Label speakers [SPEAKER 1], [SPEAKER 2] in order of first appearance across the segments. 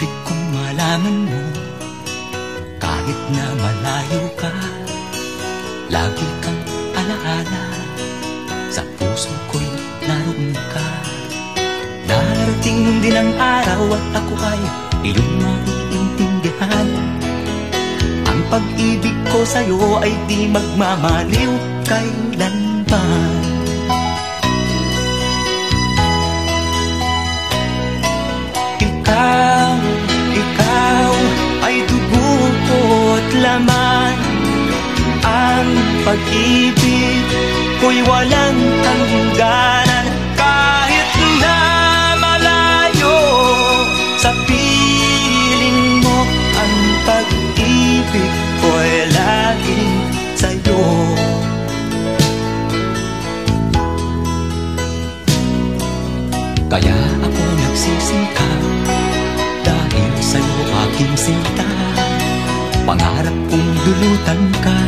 [SPEAKER 1] pag-ibig kong malaman mo. Kahit na malayo ka, lagi kang alaala. Sa puso ko'y naroon ka. Darating din ang araw at ako ay iyong maiintindihan. Ang pag-ibig ko sa'yo ay di magmamaliw kailanman. Ikaw ay dugo ko't laman. Ang pag-ibig ko'y walang hangganan. Kahit na malayo sa piling mo, ang pag-ibig ko'y laging sa'yo. Kaya ako nagsisikap dahil sa'yo aking sinta. Pangarap kong dulutan ka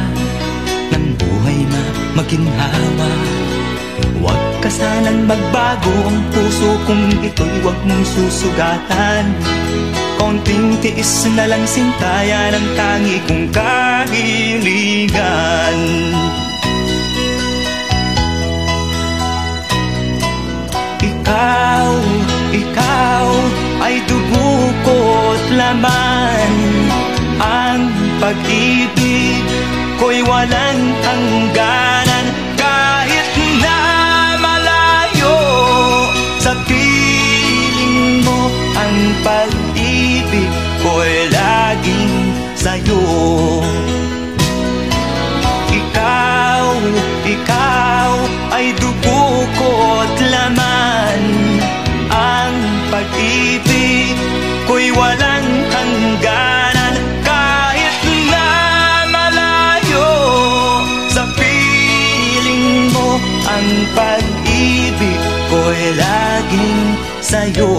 [SPEAKER 1] ng buhay na maginhawa. Huwag ka sanang magbago, ang puso kong ito'y huwag mong susugatan. Konting tiis na lang sinta, yan ang tangi kong kahilingan. Ikaw ay dugo ko't laman. Ang pag-ibig ko'y walang hangganan. Kahit na malayo sa piling mo, ang pag-ibig ko'y laging sa'yo. Ikaw ay dugo ko't laman. Ang pag-ibig ko'y walang hangganan. Kahit na malayo sa piling mo, ang pag-ibig ko'y laging sa'yo.